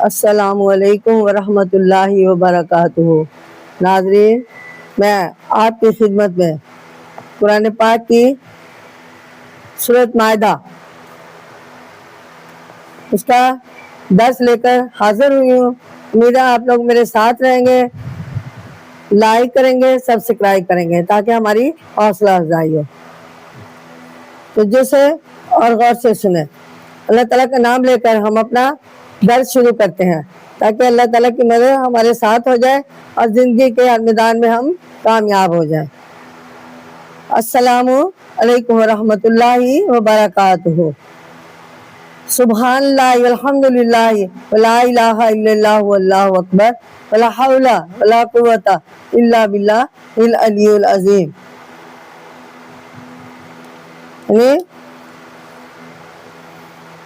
السلام علیکم ورحمۃ اللہ وبرکاتہ۔ ناظرین، میں آپ کی خدمت میں قرآن پاک کی سورۃ مائدہ اس کا درس لے کر حاضر ہوئی ہوں۔ امید ہے آپ لوگ میرے ساتھ رہیں گے، لائک کریں گے، سبسکرائب کریں گے تاکہ ہماری حوصلہ افزائی ہو۔ تو جیسے اور غور سے سنیں، اللہ تعالیٰ کا نام لے کر ہم اپنا درس شروع کرتے ہیں تاکہ اللہ تعالیٰ کی مدد ہمارے ساتھ ہو جائے اور زندگی کے ہر میدان میں ہم کامیاب ہو جائیں۔ السلام علیکم ورحمۃ اللہ وبرکاتہ۔ سبحان اللہ والحمد للہ ولا الہ الا اللہ واللہ اکبر ولا حول ولا قوۃ الا باللہ العلی العظیم۔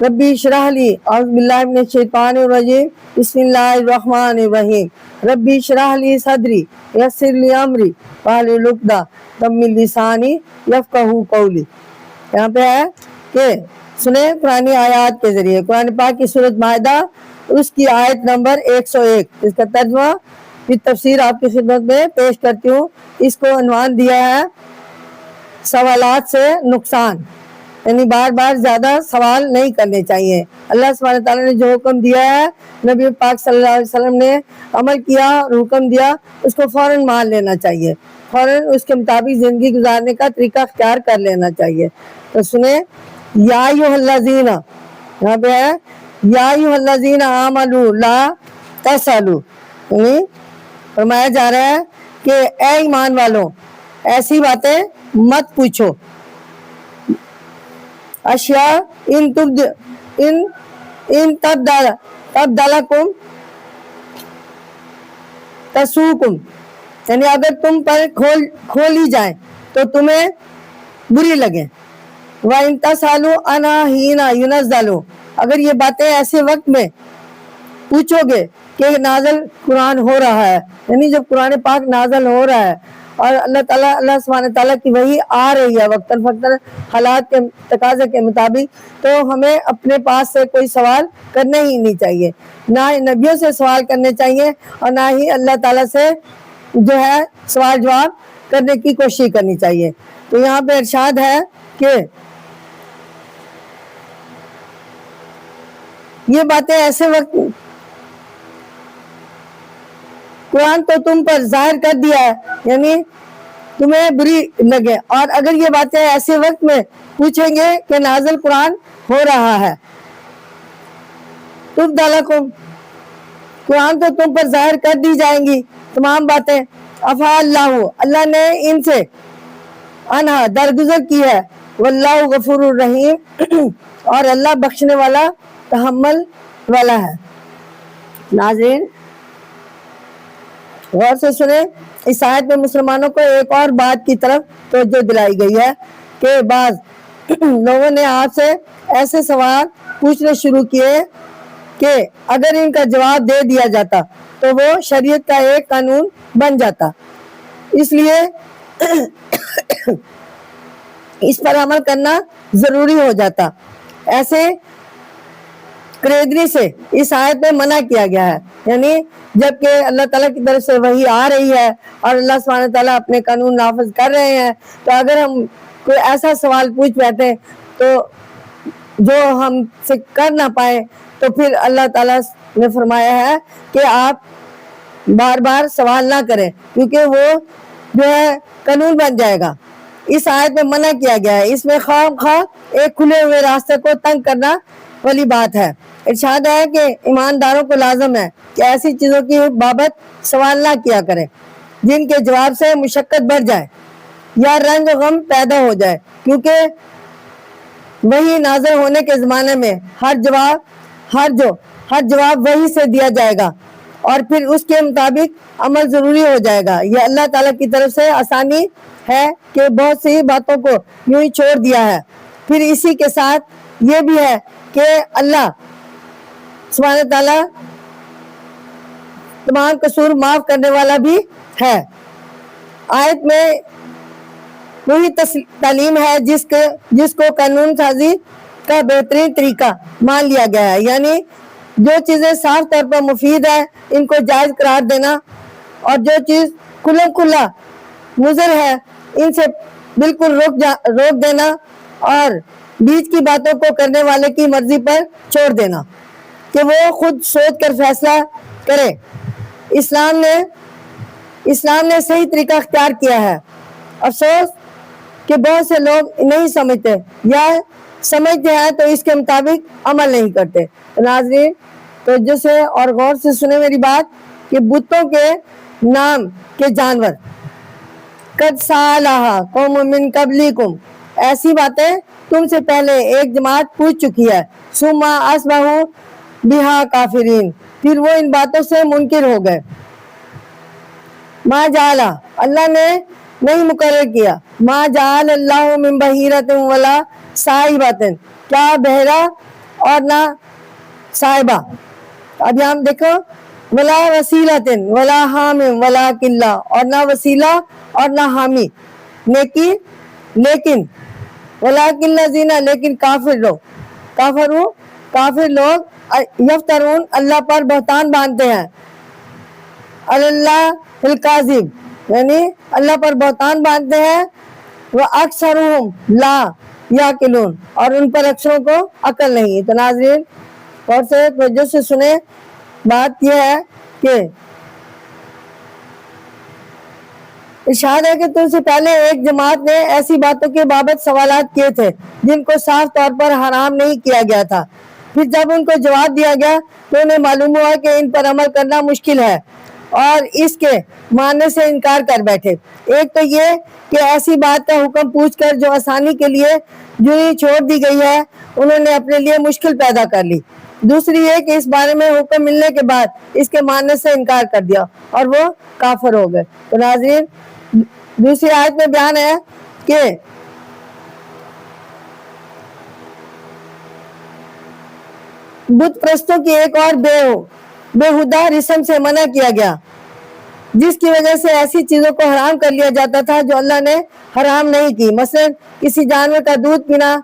ربی اشرح لی، اعوذ باللہ من الشیطان الرجیم، بسم اللہ الرحمن الرحیم۔ ربی اشرح لی صدری یسر لی امری واحلل عقدۃ من لسانی یفقہوا قولی۔ یہاں پہ ہے کہ سنیں قرآن آیات کے ذریعے قرآن پاک کی سورۃ مائدہ اس کی آیت نمبر 101، اس کا ترجمہ کی تفسیر آپ کی خدمت میں پیش کرتی ہوں۔ اس کو عنوان دیا ہے سوالات سے نقصان، یعنی بار بار زیادہ سوال نہیں کرنے چاہیے۔ اللہ سبحانہ تعالیٰ نے جو حکم دیا ہے، نبی پاک صلی اللہ علیہ وسلم نے عمل کیا اور حکم دیا، اس کو فوراً مان لینا چاہیے، فوراً اس کے مطابق زندگی گزارنے کا طریقہ اختیار کر لینا چاہیے۔ تو سنیں، یا ایھا الذین، یہاں پہ ہے یا ایھا الذین آمنوا لا تسألوا، یعنی فرمایا جا رہا ہے کہ اے ایمان والوں ایسی باتیں مت پوچھو، اشیاء ان تبدلکم تسوکم، یعنی اگر تم پر کھولی جائیں تو تمہیں بری لگیں۔ وَإِن تَسْأَلُوا عَنْهَا حِينَ يُنَزَّلُ، اگر یہ باتیں ایسے وقت میں پوچھو گے کہ نازل قرآن ہو رہا ہے، یعنی جب قرآن پاک نازل ہو رہا ہے اور اللہ سبحانہ تعالیٰ کی وحی آ رہی ہے وقتاً فوقتاً حالات کے تقاضے کے مطابق، تو ہمیں اپنے پاس سے کوئی سوال کرنے ہی نہیں چاہیے، نہ نبیوں سے سوال کرنے چاہیے اور نہ ہی اللہ تعالیٰ سے جو ہے سوال جواب کرنے کی کوشش کرنی چاہیے۔ تو یہاں پہ ارشاد ہے کہ یہ باتیں ایسے وقت قرآن تو تم پر ظاہر کر دیا ہے، یعنی تمہیں بری لگے، اور اگر یہ باتیں ایسے وقت میں پوچھیں گے کہ نازل قرآن ہو رہا ہے، تبدلکم، قرآن تو تم پر ظاہر کر دی جائیں گی تمام باتیں، عفا اللہ نے ان سے انہا درگزر کی ہے، واللہ غفور الرحیم، اور اللہ بخشنے والا تحمل والا ہے۔ ناظرین غور سے سنیں، اس آیت میں مسلمانوں کو ایک اور بات کی طرف توجہ دلائی گئی ہے کہ بعض لوگوں نے آپ سے ایسے سوال پوچھنے شروع کیے کہ اگر ان کا جواب دے دیا جاتا تو وہ شریعت کا ایک قانون بن جاتا، اس لیے اس پر عمل کرنا ضروری ہو جاتا۔ ایسے کریدری سے اس آیت میں منع کیا گیا ہے، یعنی جبکہ اللہ تعالیٰ کی طرف سے وحی آ رہی ہے اور اللہ سبحانہ تعالیٰ اپنے قانون نافذ کر رہے ہیں، تو اگر ہم کوئی ایسا سوال پوچھ بیٹھے تو جو ہم سے کر نہ پائے، تو پھر اللہ تعالیٰ نے فرمایا ہے کہ آپ بار بار سوال نہ کریں، کیونکہ وہ جو ہے قانون بن جائے گا۔ اس آیت میں منع کیا گیا ہے، اس میں خواہ ایک کھلے ہوئے راستے کو تنگ کرنا والی بات ہے۔ ارشاد ہے کہ ایمانداروں کو لازم ہے کہ ایسی چیزوں کی بابت سوال نہ کیا کریں جن کے جواب سے مشقت بڑھ جائے یا رنج و غم پیدا ہو جائے، کیونکہ وہی نازل ہونے کے زمانے میں ہر جواب وہی سے دیا جائے گا اور پھر اس کے مطابق عمل ضروری ہو جائے گا۔ یہ اللہ تعالیٰ کی طرف سے آسانی ہے کہ بہت سی باتوں کو یوں ہی چھوڑ دیا ہے۔ پھر اسی کے ساتھ یہ بھی ہے کہ اللہ سبحانہ تعالیٰ تمام قصور معاف کرنے والا بھی ہے۔ آیت میں وہی تعلیم ہے جس کو قانون سازی کا بہترین طریقہ مان لیا گیا ہے، یعنی جو چیزیں صاف طور پر مفید ہے ان کو جائز قرار دینا، اور جو چیز کھلم کھلا مضر ہے ان سے بالکل روک دینا، اور بیچ کی باتوں کو کرنے والے کی مرضی پر چھوڑ دینا کہ وہ خود سوچ کر فیصلہ کرے۔ اسلام نے صحیح طریقہ اختیار کیا ہے۔ افسوس کہ بہت سے لوگ نہیں سمجھتے، یا سمجھتے ہیں تو اس کے مطابق عمل نہیں کرتے۔ ناظرین توجہ سے اور غور سے سنیں میری بات کہ بتوں کے نام کے جانور، قد سالہا قوم من قبلکم، ایسی باتیں تم سے پہلے ایک جماعت پوچھ چکی ہے، ثم اصبحوا بہا کافرین، پھر وہ ان باتوں سے منکر ہو گئے۔ ما جعل، اللہ نے نہیں مقرر کیا، ما جعل اللہ من بحیرۃ ولا صائبۃ، کیا بحیرہ اور نہ صائبہ۔ اب یہاں دیکھو، ولا وسیلۃ ولا حام ولا قلہ، اور نہ وسیلہ اور نہ حامی، نیکی لیکن ولیکن الذین، لیکن کافر لوگ یفترون، اللہ پر بہتان باندھتے ہیں، اللہ الکاذب، یعنی اللہ پر بہتان باندھتے ہیں، وہ اکثرہم لا یعقلون، اور ان پر اکثروں کو عقل نہیں۔ تو ناظرین اور سے توجہ سے سنیں، بات یہ ہے کہ ارشاد ہے کہ تم سے پہلے ایک جماعت نے ایسی باتوں کے بابت سوالات کیے تھے جن کو صاف طور پر حرام نہیں کیا گیا تھا، پھر جب ان کو جواب دیا گیا تو انہیں معلوم ہوا کہ ان پر عمل کرنا مشکل ہے اور اس کے ماننے سے انکار کر بیٹھے۔ ایک تو یہ کہ ایسی بات کا حکم پوچھ کر جو آسانی کے لیے جو ہی چھوڑ دی گئی ہے انہوں نے اپنے لیے مشکل پیدا کر لی۔ دوسری یہ کہ اس بارے میں حکم ملنے کے بعد اس کے ماننے سے انکار کر دیا اور وہ کافر ہو گئے۔ تو ناظرین دوسری آیت میں بیان ہے کہ بت پرستوں کی ایک اور بےہودہ رسم سے منع کیا گیا، جس کی وجہ سے ایسی چیزوں کو حرام کر لیا جاتا تھا جو اللہ نے حرام نہیں کی۔ مثلا کسی جانور کا دودھ پینا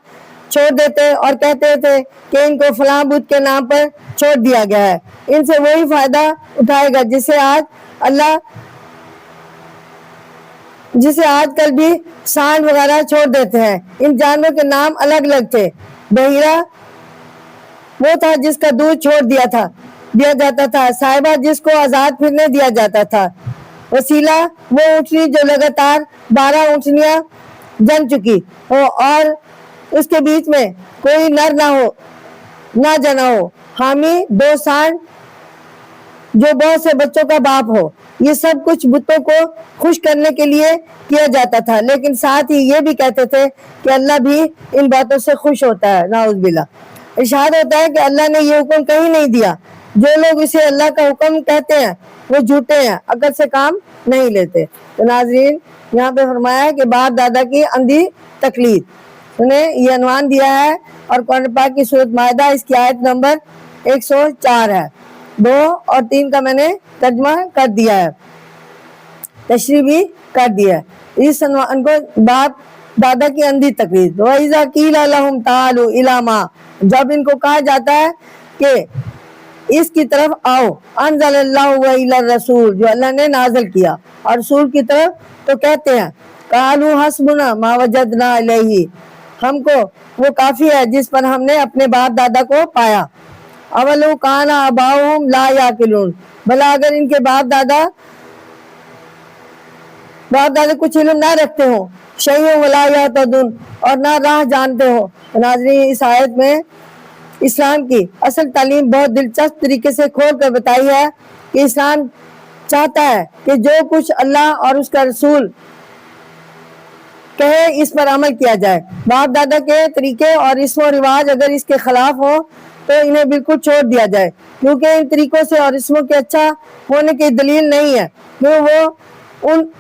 چھوڑ دیتے اور کہتے تھے کہ ان کو فلاں بت کے نام پر چھوڑ دیا گیا ہے، ان سے وہی فائدہ اٹھائے گا جسے آج کل بھی سانڈ وغیرہ چھوڑ دیتے ہیں۔ ان جانوروں کے نام الگ الگ تھے۔ بحیرہ وہ تھا جس کا دودھ چھوڑ دیا جاتا تھا، صاحبہ جس کو آزاد پھرنے دیا جاتا تھا، وسیلہ وہ اونٹنی جو لگاتار 12 اونٹنیاں جن چکی ہو اور اس کے بیچ میں کوئی نر نہ جنا ہو، حامی 2 سانڈ جو بہت سے بچوں کا باپ ہو۔ یہ سب کچھ بتوں کو خوش کرنے کے لیے کیا جاتا تھا، لیکن ساتھ ہی یہ بھی کہتے تھے کہ اللہ بھی ان باتوں سے خوش ہوتا ہے۔ نعوذ باللہ۔ ارشاد ہوتا ہے کہ اللہ نے یہ حکم کہیں نہیں دیا، جو لوگ اسے اللہ کا حکم کہتے ہیں وہ جھوٹے ہیں، عقل سے کام نہیں لیتے۔ تو ناظرین یہاں پہ فرمایا ہے کہ باپ دادا کی اندھی تقلید، انہیں یہ عنوان دیا ہے، اور قرآن پاک کی سورۃ مائدہ اس کی آیت نمبر 104 ہے۔ 2 اور 3 کا میں نے ترجمہ کر دیا ہے، تشریح بھی کر دیا ہے۔ اس عنوان کو باپ دادا کی اندھی تقلید۔ وَإِذَا قِيلَ لَهُمْ تَعَالُوا إِلَىٰ مَا، جب ان کو کہا جاتا ہے کہ اس کی طرف آؤ، انزل اللہ وإلى الرسول، جو اللہ نے نازل کیا، اور رسول کی طرف، تو کہتے ہیں قالوا حسبنا ما وجدنا علیہ، ہم کو وہ کافی ہے جس پر ہم نے اپنے باپ دادا کو پایا۔ اولو کان آباؤہم لا یعقلون، بھلا اگر ان کے باپ دادا کچھ علم نہ رکھتے ہوں، شیء ولا یہتدون، اور نہ راہ جانتے ہو۔ ناظرین اس آیت میں اسلام کی اصل تعلیم بہت دلچسپ طریقے سے کھول کر بتائی ہے کہ اسلام چاہتا ہے کہ جو کچھ اللہ اور اس کا رسول کہے اس پر عمل کیا جائے۔ باپ دادا کے طریقے اور رسم و رواج اگر اس کے خلاف ہو تو انہیں بالکل چھوڑ دیا جائے، کیونکہ ان طریقوں سے اور رسموں کے اچھا ہونے کی دلیل نہیں ہے، کیوں وہ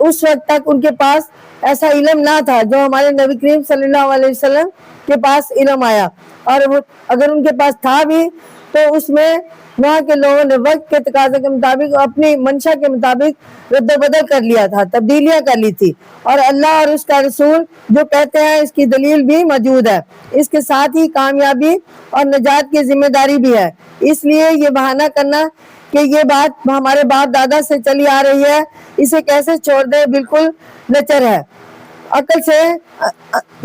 اس وقت تک ان کے پاس ایسا علم نہ تھا جو ہمارے نبی کریم صلی اللہ علیہ وسلم کے پاس علم آیا، اور اگر ان کے پاس تھا بھی تو اس میں وہاں کے لوگوں نے وقت کے تقاضے کے مطابق اپنی منشا کے مطابق رد و بدل کر لیا تھا، تبدیلیاں کر لی تھی، اور اللہ اور اس کا رسول جو کہتے ہیں اس کی دلیل بھی موجود ہے۔ اس کے ساتھ ہی کامیابی اور نجات کی ذمہ داری بھی ہے۔ اس لیے یہ بہانہ کرنا کہ یہ بات ہمارے باپ دادا سے چلی آ رہی ہے، اسے کیسے چھوڑ دے، بالکل لچر ہے۔ عقل سے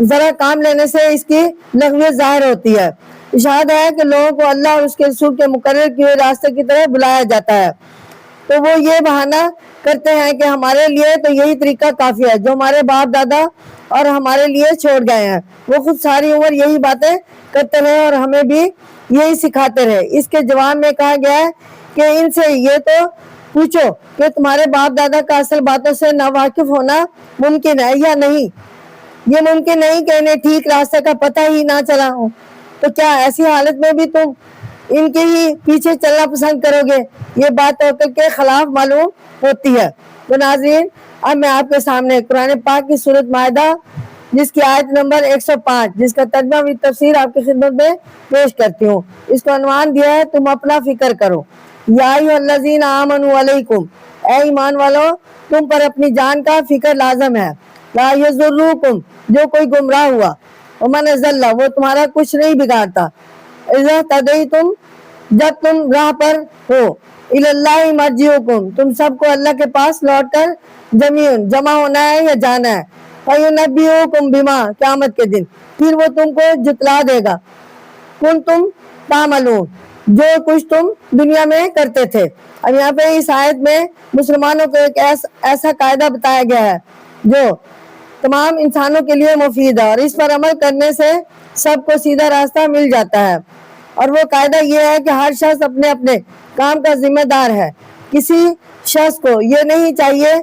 ذرا کام لینے سے اس کی لغویت ظاہر ہوتی ہے۔ اشارہ ہے کہ لوگوں کو اللہ اور اس کے رسول کے مقرر کیے ہوئے راستے کی طرف بلایا جاتا ہے، تو وہ یہ بہانہ کرتے ہیں کہ ہمارے لیے تو یہی طریقہ کافی ہے جو ہمارے باپ دادا اور ہمارے لیے چھوڑ گئے ہیں۔ وہ خود ساری عمر یہی باتیں کرتے رہے اور ہمیں بھی یہی سکھاتے رہے۔ اس کے جواب میں کہا گیا ہے کہ ان سے یہ تو پوچھو کہ تمہارے باپ دادا کا اصل باتوں سے ناواقف ہونا ممکن ہے یا نہیں۔ یہ ممکن نہیں کہ انہیں ٹھیک راستے کا پتہ ہی نہ چلا ہو، تو کیا ایسی حالت میں بھی تم ان کے ہی پیچھے چلنا پسند کرو گے؟ یہ بات توکل کے خلاف معلوم ہوتی ہے۔ تو ناظرین، اب میں آپ کے سامنے قرآن پاک کی سورۃ مائدہ جس کی آیت نمبر 105 جس کا ترجمہ و تفسیر آپ کی خدمت میں پیش کرتی ہوں۔ اس کو عنوان دیا ہے تم اپنا فکر کرو۔ یا ایھا الذین آمنوا علیکم، اے ایمان والو تم پر اپنی جان کا فکر لازم ہے۔ لا یضرکم، جو کوئی گمراہ ہوا، ومن ضل، وہ تمہارا کچھ نہیں بگاڑتا، اذا تدیتم، جب تم راہ پر ہو، الی اللہ مرجعکم، تم سب کو اللہ کے پاس لوٹ کر جمع ہونا ہے یا جانا ہے۔ فینبئکم بما، قیامت کے دن پھر وہ تم کو جتلا دے گا، کنتم تعملون، جو کچھ تم دنیا میں کرتے تھے۔ اب یہاں پہ اس آیت میں مسلمانوں کو ایک ایسا قاعدہ بتایا گیا ہے جو تمام انسانوں کے لیے مفید ہے، اور اس پر عمل کرنے سے سب کو سیدھا راستہ مل جاتا ہے۔ اور وہ قاعدہ یہ ہے کہ ہر شخص اپنے اپنے کام کا ذمہ دار ہے۔ کسی شخص کو یہ نہیں چاہیے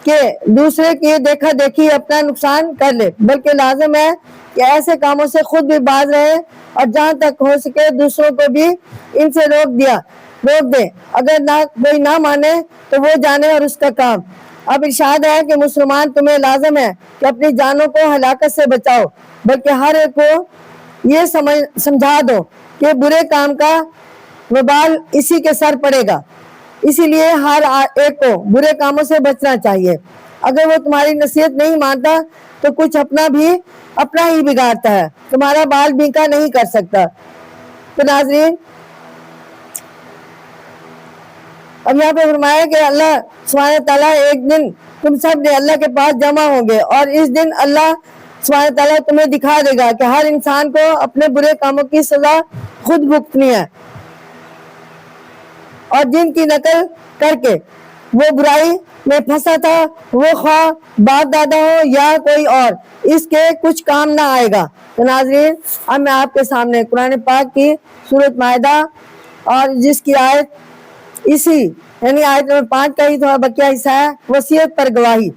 کہ دوسرے کی دیکھا دیکھی اپنا نقصان کر لے، بلکہ لازم ہے کہ ایسے کاموں سے خود بھی باز رہے اور جہاں تک ہو سکے دوسروں کو بھی ان سے روک دے۔ اگر کوئی نہ مانے تو وہ جانے اور اس کا کام۔ اب ارشاد ہے کہ مسلمان تمہیں لازم ہے کہ اپنی جانوں کو ہلاکت سے بچاؤ، بلکہ ہر ایک کو یہ سمجھا دو کہ برے کام کا وبال اسی کے سر پڑے گا، اسی لیے ہر ایک کو برے کاموں سے بچنا چاہیے۔ اگر وہ تمہاری نصیحت نہیں مانتا تو کچھ اپنا ہی بگاڑتا ہے، تمہارا بال بیکا نہیں کر سکتا۔ تو ناظرین، اب یہاں پہ فرمایا کہ اللہ سبحانہ تعالیٰ ایک دن تم سب نے اللہ کے پاس جمع ہوں گے، اور اس دن اللہ سبحانہ تعالیٰ تمہیں دکھا دے گا کہ ہر انسان کو اپنے برے کاموں کی سزا خود بھگتنی ہے، اور جن کی نقل کر کے وہ برائی میں پھنسا تھا وہ خواہ باپ دادا ہو یا کوئی اور، اس کے کچھ کام نہ آئے گا۔ تو ناظرین، اب میں آپ کے سامنے قرآن پاک کی سورۃ مائدہ اور جس کی آیت اسی یعنی آیت نمبر 5 کا ہی تھوڑا بقیہ حصہ ہے، وصیت پر گواہی۔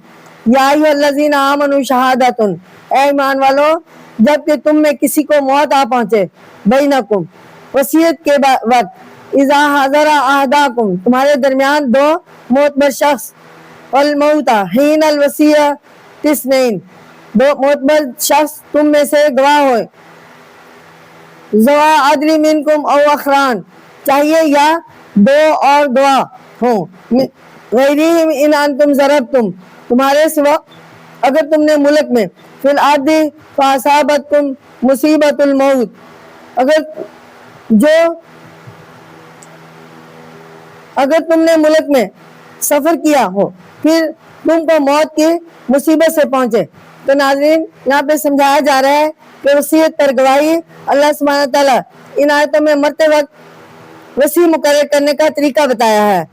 یا ایھا الذین آمنوا شہادۃ، اے ایمان والو جب کہ تم میں کسی کو موت آ پہنچے، بینکم، وصیت کے وقت، اذا حضر احدکم، تمہارے درمیان دو معتبر شخص، والموت حین الوصیۃ اثنین، دو معتبر شخص تم میں سے گواہ ہوئے، ذوا عدل منکم او اخران، چاہیے یا دو اور گواہ ہوں، غیرہم ان انتم ضربتم، تمہارے سوا اگر تم نے ملک میں فی الارض فاصابتکم مصیبت الموت، اگر تم نے ملک میں سفر کیا ہو پھر تم کو موت کی مصیبت سے پہنچے۔ تو ناظرین، یہاں پہ سمجھایا جا رہا ہے کہ وصیت پر گواہی اللہ سبحانہ تعالیٰ ان آیتوں میں مرتے وقت وصی مقرر کرنے کا طریقہ بتایا ہے۔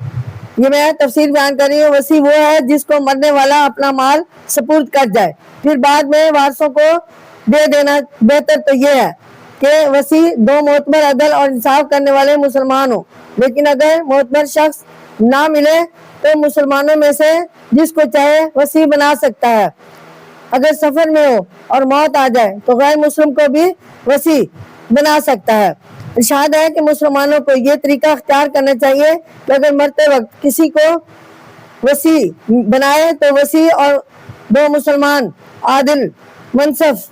یہ میں تفسیر بیان کر رہی ہوں۔ وصی وہ ہے جس کو مرنے والا اپنا مال سپرد کر جائے، پھر بعد میں وارثوں کو دے دینا بہتر تو یہ ہے کہ وصی دو معتبر عدل اور انصاف کرنے والے مسلمان ہوں، لیکن اگر معتبر شخص نہ ملے تو مسلمانوں میں سے جس کو چاہے وصی بنا سکتا ہے۔ اگر سفر میں ہو اور موت آ جائے تو غیر مسلم کو بھی وصی بنا سکتا ہے۔ ارشاد ہے کہ مسلمانوں کو یہ طریقہ اختیار کرنا چاہیے کہ اگر مرتے وقت کسی کو وصی بنائے تو وصی اور دو مسلمان عادل منصف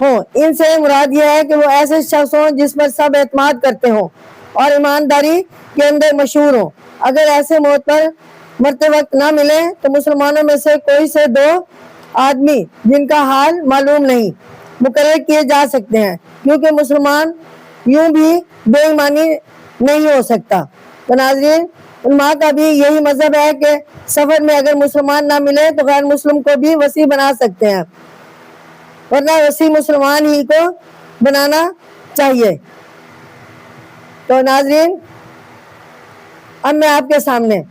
ہوں۔ ان سے مراد یہ ہے کہ وہ ایسے شخص ہوں جس پر سب اعتماد کرتے ہوں، اور ایمانداری کے اندر مشہور ہوں۔ اگر ایسے موت پر مرتے وقت نہ ملے تو مسلمانوں میں سے کوئی سے 2 آدمی جن کا حال معلوم نہیں مقرر کیے جا سکتے ہیں، کیونکہ مسلمان یوں بھی بے ایمانی نہیں ہو سکتا۔ تو ناظرین، علماء کا بھی یہی مذہب ہے کہ سفر میں اگر مسلمان نہ ملے تو غیر مسلم کو بھی وسیع بنا سکتے ہیں، ورنہ وسیع مسلمان ہی کو بنانا چاہیے۔ تو ناظرین، اب میں آپ کے سامنے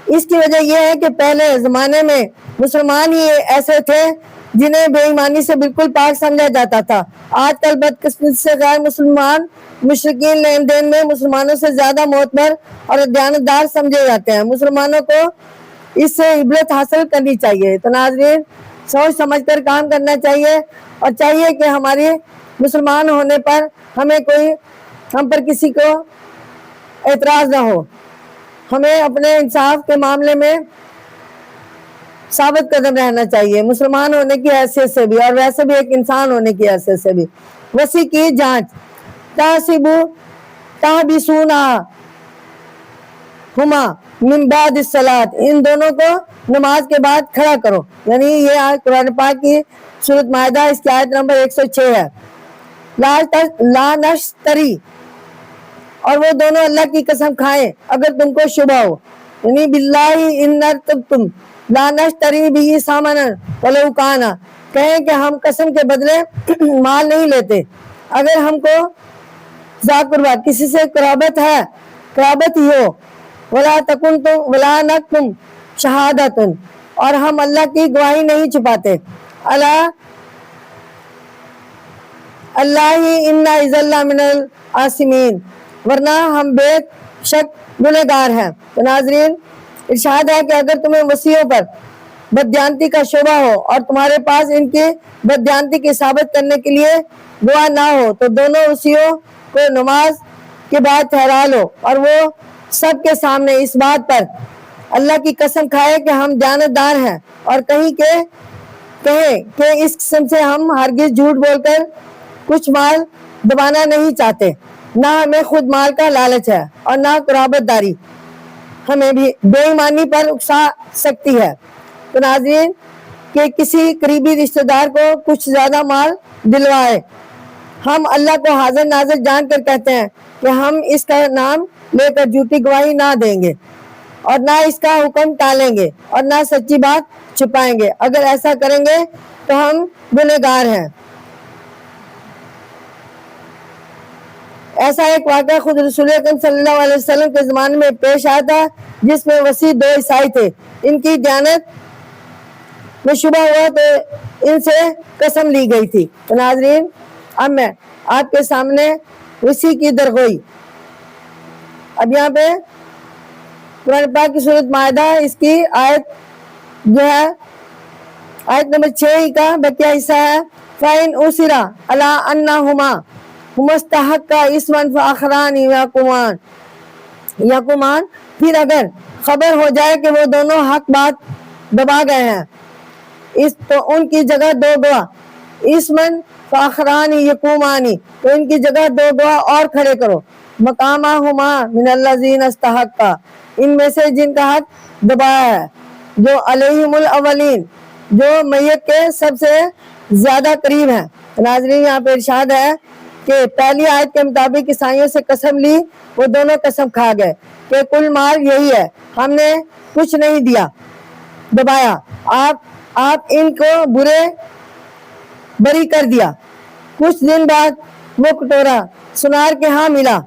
اس کی وجہ یہ ہے کہ پہلے زمانے میں مسلمان ہی ایسے تھے جنہیں بے ایمانی سے بالکل پاک سمجھا جاتا تھا۔ آج کل بدقسمتی سے غیر مسلمان مشرکین لین دین میں مسلمانوں سے زیادہ معتبر اور دیانتدار سمجھے جاتے ہیں۔ مسلمانوں کو اس سے عبرت حاصل کرنی چاہیے۔ تو ناظرین، سوچ سمجھ کر کام کرنا چاہیے، اور چاہیے کہ ہماری مسلمان ہونے پر ہم پر کسی کو اعتراض نہ ہو۔ ہمیں اپنے انصاف کے معاملے میں ثابت قدم رہنا چاہیے، مسلمان ہونے کی حیثیت سے بھی اور ویسے بھی ایک انسان ہونے کی حیثیت سے بھی۔ وسیع کی جانچ، تحبسونا ہما من بعد الصلاۃ، ان دونوں کو نماز کے بعد کھڑا کرو، یعنی یہ آیت قرآن پاک کی سورۃ مائدہ اس کی آیت نمبر 106 ہے۔ لا نشتری، اور وہ دونوں اللہ کی قسم کھائیں اگر تم کو شبہ ہو، یعنی باللہ ان ارتبتم لا نشتری به ثمنا ولو کان، کہیں کہ ہم قسم کے بدلے مال نہیں لیتے اگر ہم کو ذا قربا کسی سے قرابت ہی ہو، ولا نکتم شہادت، اور ہم اللہ کی گواہی نہیں چھپاتے، اللہ انا اذا لمن الآثمین، ورنہ ہم بے شک گنہگار ہیں۔ تو ناظرین، ارشاد ہے کہ اگر تمہیں وصیوں پر بددیانتی کا شبہ ہو اور تمہارے پاس ان کی بددیانتی کی ثابت کرنے کے لیے گواہ نہ ہو تو دونوں وصیوں کو نماز کے بعد ٹھہرا لو، اور وہ سب کے سامنے اس بات پر اللہ کی قسم کھائے کہ ہم دیانتدار ہیں، اور کہیں کہ اس قسم سے ہم ہرگز جھوٹ بول کر کچھ مال دبانا نہیں چاہتے، نہ ہمیں خود مال کا لالچ ہے اور نہ قرابت داری ہمیں بھی بے ایمانی پر اکسا سکتی ہے۔ تو ناظرین، کہ کسی قریبی رشتہ دار کو کچھ زیادہ مال دلوائے، ہم اللہ کو حاضر ناظر جان کر کہتے ہیں کہ ہم اس کا نام لے کر جھوٹی گواہی نہ دیں گے، اور نہ اس کا حکم ٹالیں گے، اور نہ سچی بات چھپائیں گے۔ اگر ایسا کریں گے تو ہم گنہگار ہیں۔ ایسا ایک واقعہ خود رسول اکرم صلی اللہ علیہ وسلم کے زمانے میں پیش آیا تھا، جس میں وسیع 2 عیسائی تھے، ان کی دیانت میں شبہ ہوا تو ان سے قسم لی گئی تھی۔ تو ناظرین، اب میں آپ کے سامنے وسیع کی درگوئی، اب یہاں پہ قرآن پاک کی سورۃ مائدہ اس کی آیت جو ہے آیت نمبر 6 کا بقیہ حصہ ہے۔ فَإِنْ أُسِرَ عَلَىٰ أَنَّهُمَا مستحق اسمن فآخران یقومان، پھر اگر خبر ہو جائے کہ وہ دونوں حق بات دبا گئے ہیں تو ان کی جگہ 2 گواہ، اسمن فآخران یقومانی، تو ان کی جگہ 2 گواہ اور کھڑے کرو، مقامہما من الذین استحقا، ان میں سے جن کا حق دبایا ہے، جو علیہم الاولین، جو میت کے سب سے زیادہ قریب ہیں۔ ناظرین، یہاں پہ ارشاد ہے کہ پہلی آیت کے مطابق عیسائیوں سے قسم لی، وہ دونوں قسم کھا گئے کہ کل مال یہی ہے، ہم نے کچھ نہیں دیا دبایا، آپ ان کو بری کر دیا۔ کچھ دن بعد وہ کٹورا سنار کے ہاں ملا،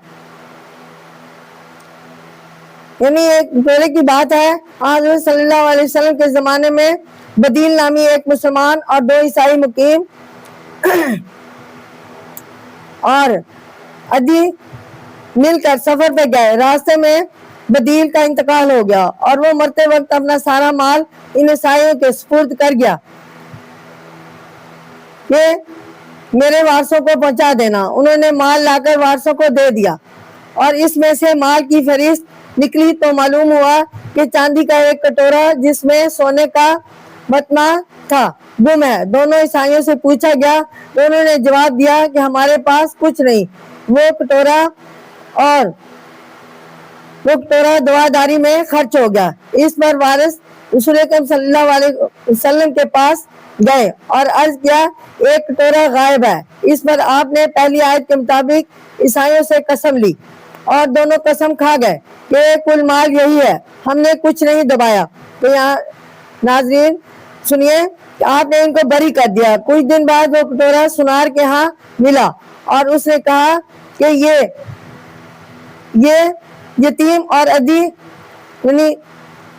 یعنی ایک کٹورے کی بات ہے۔ حضرت صلی اللہ علیہ وسلم کے زمانے میں بدیل نامی ایک مسلمان اور 2 عیسائی مقیم اور عدی مل کر سفر پہ گئے۔ راستے میں بدیل کا انتقال ہو گیا اور وہ مرتے وقت اپنا سارا مال ان عیسائیوں کے سپرد کر گیا کہ میرے وارثوں کو پہنچا دینا۔ انہوں نے مال لا کر وارثوں کو دے دیا، اور اس میں سے مال کی فہرست نکلی تو معلوم ہوا کہ چاندی کا ایک کٹورا جس میں سونے کا متنا تھا گم ہے۔ دونوں عیسائیوں سے پوچھا گیا تو انہوں نے جواب دیا کہ ہمارے پاس کچھ نہیں۔ وہ کٹورا اور وہ کٹورا دعاداری میں خرچ ہو گیا۔ اس پر وارث رسول اکرم صلی اللہ علیہ وسلم کے پاس گئے اور عرض کیا ایک کٹورا غائب ہے۔ اس پر آپ نے پہلی آیت کے مطابق عیسائیوں سے قسم لی اور دونوں قسم کھا گئے کہ کل مال یہی ہے، ہم نے کچھ نہیں دبایا۔ تو یہاں ناظرین سنیے کہ آپ نے ان کو بری کر دیا۔ کچھ دن بعد وہ کٹورا سنار کے ہاں ملا اور اس نے کہا کہ یہ یتیم اور عدی یعنی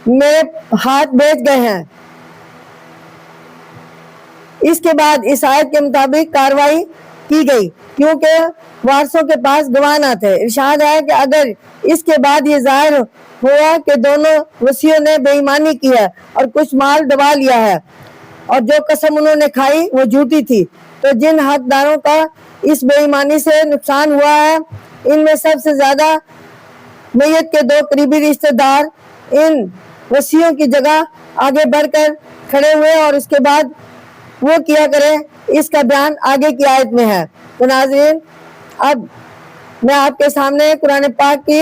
میرے ہاتھ بیچ گئے ہیں۔ اس کے بعد اس آیت کے مطابق کاروائی کی گئی کیونکہ وارثوں کے پاس گواہ نہ تھے۔ ارشاد ہے کہ اگر اس کے بعد یہ ظاہر ہوا کہ دونوں وصیوں نے بے ایمانی کی ہے اور کچھ مال دبا لیا ہے اور جو قسم انہوں نے کھائی وہ جھوٹی تھی، تو جن حقداروں کا اس بے ایمانی سے نقصان ہوا ہے ان میں سب سے زیادہ میت کے دو قریبی رشتہ دار ان وصیوں کی جگہ آگے بڑھ کر کھڑے ہوئے اور اس کے بعد وہ کیا کریں۔ اس کا بیان آگے کی آیت میں ہے۔ تو ناظرین اب میں آپ کے سامنے قرآن پاک کی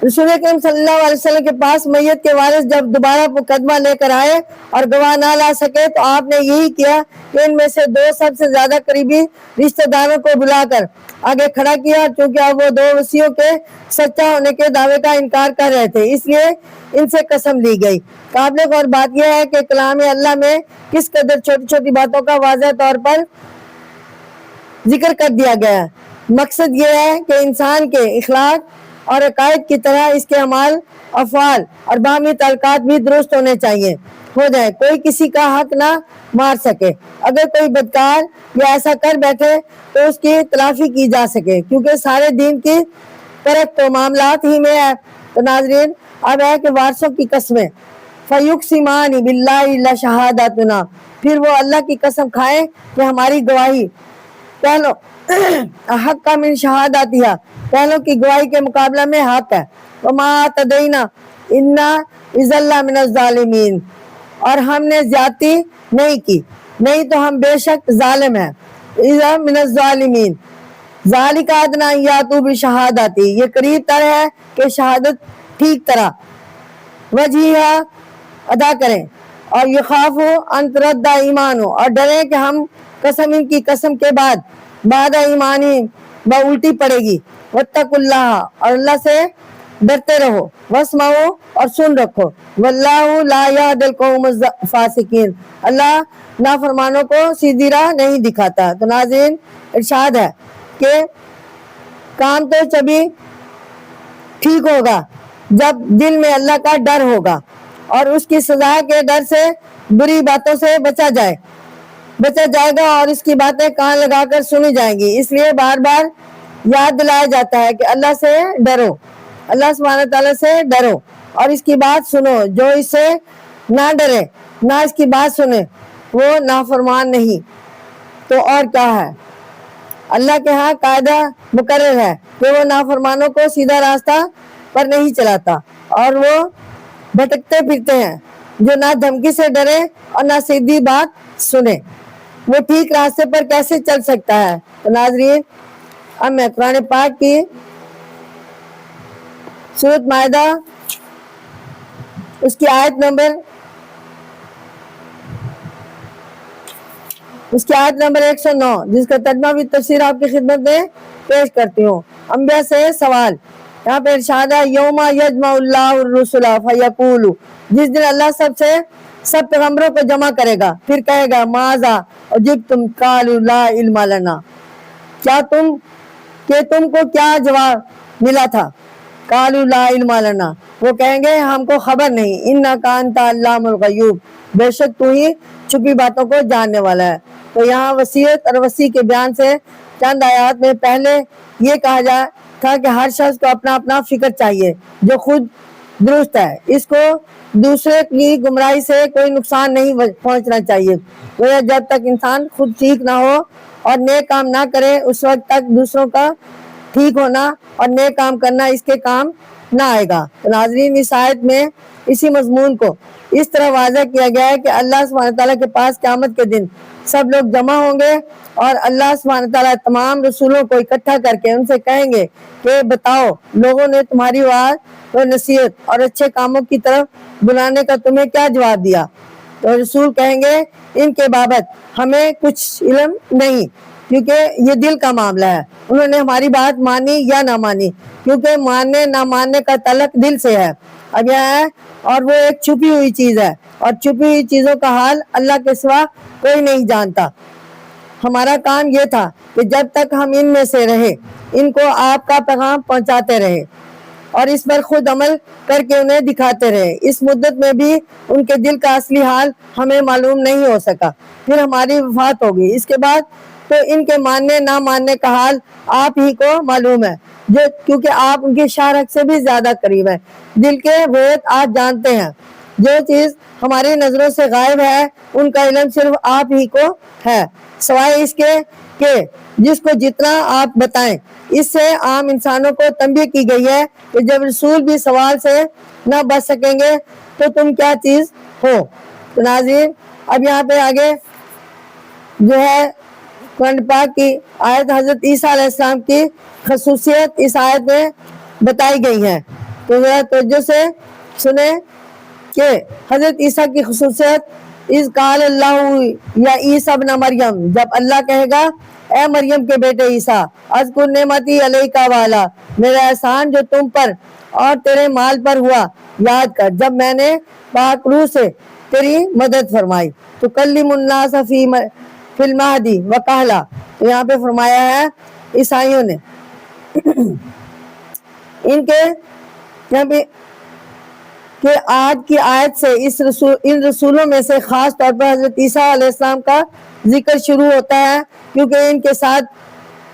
رسول اکرم صلی اللہ علیہ وسلم کے پاس میت کے وارث جب دوبارہ مقدمہ لے کر آئے اور گواہ نہ لا سکے تو آپ نے یہی کیا کہ ان میں سے دو سب سے زیادہ قریبی رشتہ داروں کو بلا کر آگے کھڑا کیا، چونکہ اب وہ دو وصیوں کے سچا ہونے کے دعوے کا انکار کر رہے تھے، اس لیے ان سے قسم لی گئی۔ قابل غور بات یہ ہے کہ کلام اللہ میں کس قدر چھوٹی چھوٹی باتوں کا واضح طور پر ذکر کر دیا گیا ہے۔ مقصد یہ ہے کہ انسان کے اخلاق اور عقائد کی طرح اس کے اعمال، افعال اور باہمی تعلقات بھی درست ہونے چاہیے ہو جائے، کوئی کسی کا حق نہ مار سکے۔ اگر کوئی بدکار یا ایسا کر بیٹھے تو اس کی تلافی کی جا سکے، کیونکہ سارے دین کی ترک تو معاملات ہی میں ہے۔ تو ناظرین اب ہے کہ وارثوں کی قسمیں فَيُقْسِمَانِ بِاللَّهِ لَشَهَادَتُنَا، پھر وہ اللہ کی قسم کھائیں کہ ہماری گواہی پہلو حق کا من شہاداتیہ، پہلوں کی گواہی کے مقابلہ میں حق ہے۔ وَمَا تَدَيْنَا إِنَّا إِذَا مِنَ الظَّالِمِينَ، اور ہم نے زیادتی نہیں کی، نہیں تو ہم بے شک ظالم ہیں۔ إِذَا مِنَ الظَّالِمِينَ ذَلِكَ أَدْنَىٰ أَن يَأْتُوا بِالشَّهَادَةِ، یہ قریب تر ہے کہ شہادت ٹھیک طرح وجیہا ادا کریں، اور یخافوا ان ترد ایمان، اور ڈریں کہ ہم قسم ان کی قسم کے بعد ایمانی الٹی پڑے گی۔ واتقوا اللہ، اور اللہ سے ڈرتے رہو۔ واسمعوا، اور سن رکھو۔ واللہ لا یہدی القوم الفاسقین، اللہ نافرمانوں کو سیدھی راہ نہیں دکھاتا۔ تو ناظرین ارشاد ہے کہ کام تو چبھی ٹھیک ہوگا جب دل میں اللہ کا ڈر ہوگا اور اس کی سزا کے ڈر سے بری باتوں سے بچا جائے گا اور اس کی باتیں کان لگا کر سنی جائیں گی۔ اس لیے بار بار یاد دلایا جاتا ہے کہ اللہ سے ڈرو، اللہ سبحانہ تعالیٰ سے ڈرو اور اس کی بات سنو۔ جو اس سے نہ ڈرے نہ اس کی بات سنے وہ نافرمان نہیں تو اور کیا ہے۔ اللہ کے ہاں قاعدہ مقرر ہے کہ وہ نافرمانوں کو سیدھا راستہ پر نہیں چلاتا اور وہ بھٹکتے پھرتے ہیں۔ جو نہ دھمکی سے ڈرے اور نہ سیدھی بات سنے وہ ٹھیک راستے پر کیسے چل سکتا ہے۔ تو ناظرین اب میں قرآن پاک کی سورۃ مائدہ اس کی آیت نمبر 109 جس کا ترجمہ بھی تفسیر آپ کی خدمت میں پیش کرتی ہوں۔ انبیاء سے سوال، یہاں پہ ارشاد ہے یوم یجمع اللہ الرسل فیقول، جس دن اللہ سب پیغمبروں کو جمع کرے گا پھر کہے گا ماذا اجبتم قالوا لا علم لنا، تم کو کیا جواب ملا تھا؟ قالوا لا علم لنا، وہ کہیں گے ہم کو خبر نہیں۔ انک انت علام الغیوب، بے شک تو ہی چھپی باتوں کو جاننے والا ہے۔ تو یہاں وصیت اور وصی کے بیان سے چند آیات میں پہلے یہ کہا جا تھا کہ ہر شخص کو اپنا اپنا فکر چاہیے جو خود درست ہے، اس کو دوسرے کی گمراہی سے کوئی نقصان نہیں پہنچنا چاہیے۔ وہ جب تک انسان خود ٹھیک نہ ہو اور نیک کام نہ کرے اس وقت تک دوسروں کا ٹھیک ہونا اور نیک کام کرنا اس کے کام نہ آئے گا۔ تو ناظرین اس آیت میں اسی مضمون کو اس طرح واضح کیا گیا ہے کہ اللہ سبحانہ تعالیٰ کے پاس قیامت کے دن سب لوگ جمع ہوں گے اور اللہ سبحانہ تعالیٰ تمام رسولوں کو اکٹھا کر کے ان سے کہیں گے کہ بتاؤ لوگوں نے تمہاری بات اور نصیحت اور اچھے کاموں کی طرف بلانے کا تمہیں کیا جواب دیا؟ تو رسول کہیں گے ان کے بابت ہمیں کچھ علم نہیں، کیونکہ یہ دل کا معاملہ ہے، انہوں نے ہماری بات مانی یا نہ مانی، کیونکہ ماننے نہ ماننے کا تعلق دل سے ہے۔ اب یہ ہے اور وہ ایک چھپی ہوئی چیز ہے، اور چھپی ہوئی چیزوں کا حال اللہ کے سوا کوئی نہیں جانتا۔ ہمارا کام یہ تھا کہ جب تک ہم ان میں سے رہے ان کو آپ کا پیغام پہنچاتے رہے اور اس پر خود عمل کر کے انہیں دکھاتے رہے۔ اس مدت میں بھی ان کے دل کا اصلی حال ہمیں معلوم نہیں ہو سکا، پھر ہماری وفات ہوگی۔ اس کے بعد تو ان کے ماننے نہ ماننے کا حال آپ ہی کو معلوم ہے، جو کیونکہ آپ ان کے شارک سے بھی زیادہ قریب ہیں، دل کے ویت آپ جانتے ہیں۔ جو چیز ہماری نظروں سے غائب ہے ان کا علم صرف آپ ہی کو ہے، سوائے اس کے کہ جس کو جتنا آپ بتائیں۔ اس سے عام انسانوں کو تنبیہ کی گئی ہے کہ جب رسول بھی سوال سے نہ بچ سکیں گے تو تم کیا چیز ہو۔ تو ناظرین اب یہاں پہ آگے جو ہے قرآن پاک کی آیت حضرت عیسیٰ علیہ السلام کی خصوصیت اس آیت میں بتائی گئی ہے، تو ذرا توجہ سے سنیں کہ حضرت عیسیٰ کی خصوصیت اذ قال اللہ یا عیسیٰ ابن مریم، جب اللہ کہے گا اے مریم کے بیٹے عیسیٰ، اذکر نعمتی علیک والا، میرا احسان جو تم پر اور تیرے مال پر ہوا یاد کر، جب میں نے پاک روح سے تیری مدد فرمائی۔ تو کلم الناس فی المہدی وکہلا، تو یہاں پہ فرمایا ہے عیسائیوں نے ان کے یہاں پہ کہ آج کی آیت سے ان رسولوں میں سے خاص طور پر حضرت عیسیٰ علیہ السلام کا ذکر شروع ہوتا ہے، کیونکہ ان کے ساتھ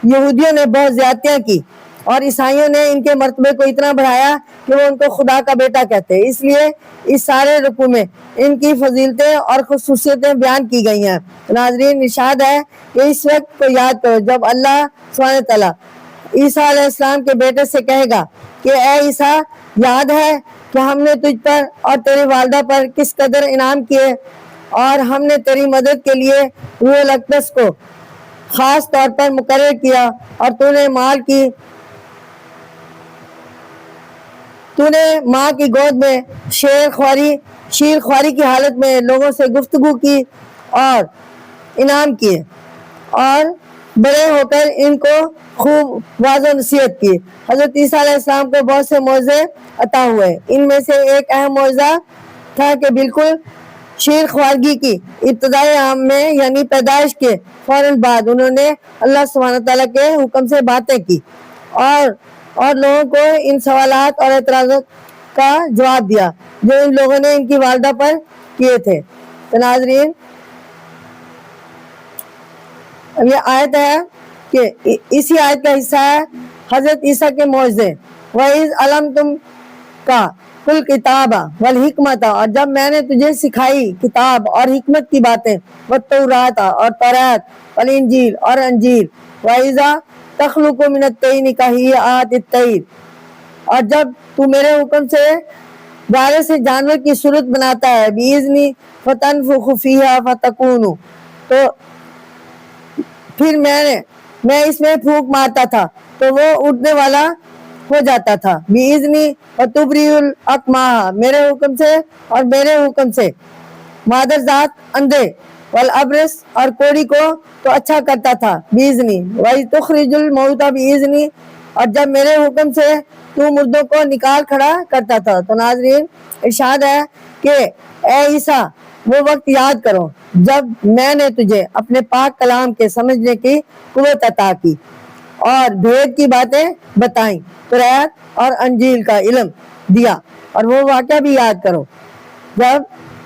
یہودیوں نے بہت زیادتیاں کی اور عیسائیوں نے ان کے مرتبے کو اتنا بڑھایا کہ وہ ان کو خدا کا بیٹا کہتے ہیں۔ اس لیے اس سارے رکوع میں ان کی فضیلتیں اور خصوصیتیں بیان کی گئی ہیں۔ ناظرین ارشاد ہے کہ اس وقت کو یاد کرو جب اللہ سبحانہ تعالیٰ عیسیٰ علیہ السلام کے بیٹے سے کہے گا کہ اے عیسیٰ، یاد ہے کہ ہم نے تجھ پر اور تیری والدہ پر کس قدر انعام کیے، اور ہم نے تیری مدد کے لیے روح الاقدس کو خاص طور پر مقرر کیا، اور تو نے ماں کی گود میں شیر خواری کی حالت میں لوگوں سے گفتگو کی اور انعام کیے، اور بڑے ہو کر ان کو خوب واضح نصیحت کی۔ حضرت عیسیٰ علیہ السلام کو بہت سے معجزے عطا ہوئے، ان میں سے ایک اہم معجزہ تھا کہ بالکل شیر خوارگی کی ابتدائی عام میں یعنی پیدائش کے فوراً بعد انہوں نے اللہ سبحانہ تعالیٰ کے حکم سے باتیں کی اور لوگوں کو ان سوالات اور اعتراضات کا جواب دیا جو ان لوگوں نے ان کی والدہ پر کیے تھے۔ تو ناظرین اب یہ آیت ہے کہ اسی آیت کا حصہ ہے حضرت عیسیٰ کے معجزے۔ وَإِذْ عَلَّمْتُكَ الْكِتَابَ وَالْحِکْمَةَ، اور جب میں نے تجھے سکھائی کتاب اور حکمت کی باتیں، وَالتَّوْرَاةَ اور تورات، وَالْإِنجیل اور انجیل، وَإِذَا تَخْلُقُ مِنَ الطِّينِ كَهَيْئَةِ الطَّيْرِ، اور جب تو میرے حکم سے گارے سے جانور کی صورت بناتا ہے، بِإِذْنِي فَتَنفُخُ فِيهَا فَتَكُونُ، تو پھر میں اس میں پھونک مارتا تھا تو وہ اڑنے والا ہو جاتا تھا، بِإِذْنِي وَتُبْرِئُ الْأَكْمَحَ، میرے حکم سے اور میرے حکم سے مادر ذات اندھے، والابرس اور کوڑی کو تو اچھا کرتا تھا، بِإِذْنِي وَإِذْ تُخْرِجُ الْمَوْتَى بِإِذْنِي، اور جب میرے حکم سے تو مردوں کو نکال کھڑا کرتا تھا۔ تو ناظرین ارشاد ہے کہ اے عیسیٰ، وہ وقت یاد کرو جب میں نے تجھے اپنے پاک کلام کے سمجھنے کی قوت عطا کی اور بھید کی باتیں بتائیں، تورات اور انجیل کا علم دیا، اور وہ واقعہ بھی یاد کرو جب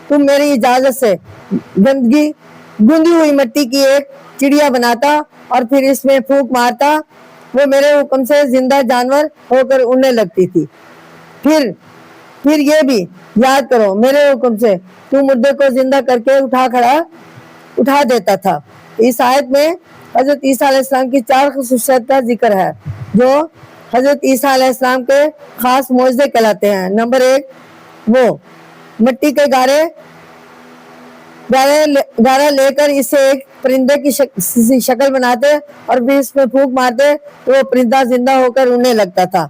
تم میری اجازت سے گندی ہوئی مٹی کی ایک چڑیا بناتا اور پھر اس میں پھونک مارتا، وہ میرے حکم سے زندہ جانور ہو کر اڑنے لگتی تھی۔ پھر یہ بھی یاد کرو میرے حکم سے تو مردے کو زندہ کر کے اٹھا دیتا تھا۔ اس آیت میں حضرت عیسیٰ علیہ السلام کی 4 خصوصیت کا ذکر ہے جو حضرت عیسیٰ علیہ السلام کے خاص معجزے کہلاتے ہیں۔ نمبر 1، وہ مٹی کے گارا لے کر اسے ایک پرندے کی شکل بناتے اور پھر اس میں پھونک مارتے تو وہ پرندہ زندہ ہو کر اڑنے لگتا تھا۔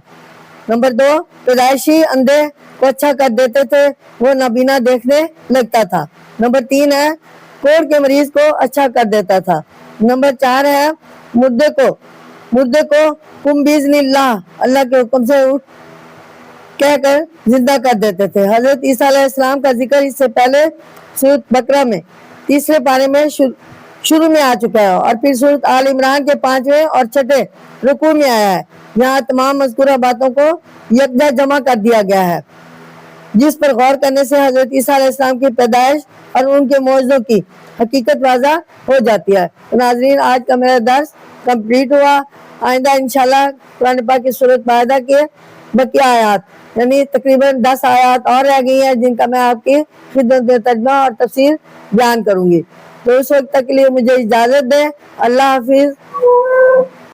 نمبر 2، پیدائشی اندھے کو اچھا کر دیتے تھے، وہ نابینا دیکھنے لگتا تھا۔ نمبر 3 ہے کوڑ کے مریض کو اچھا کر دیتا تھا۔ نمبر 4 ہے مردے کو قم باذن اللہ کے حکم سے اٹھ کہہ کر زندہ کر دیتے تھے۔ حضرت عیسیٰ علیہ السلام کا ذکر اس سے پہلے سورۃ بقرہ میں 3 پارے میں شروع میں آ چکا ہے اور پھر سورۃ آل عمران کے 5ویں اور 6 رکوع میں آیا ہے۔ یہاں تمام مذکورہ باتوں کو یکجا جمع کر دیا گیا ہے، جس پر غور کرنے سے حضرت عیسیٰ علیہ السلام کی پیدائش اور ان کے معجزوں کی حقیقت واضح ہو جاتی ہے۔ ناظرین، آج کا میرا درس کمپلیٹ ہوا۔ آئندہ انشاءاللہ قرآن پاک کی سورۃ مائدہ کے بقیہ آیات یعنی تقریباً 10 آیات اور رہ گئی ہیں جن کا میں آپ کی خدمت میں ترجمہ اور تفسیر بیان کروں گی۔ تو اس وقت تک کے لیے مجھے اجازت دیں۔ اللہ حافظ۔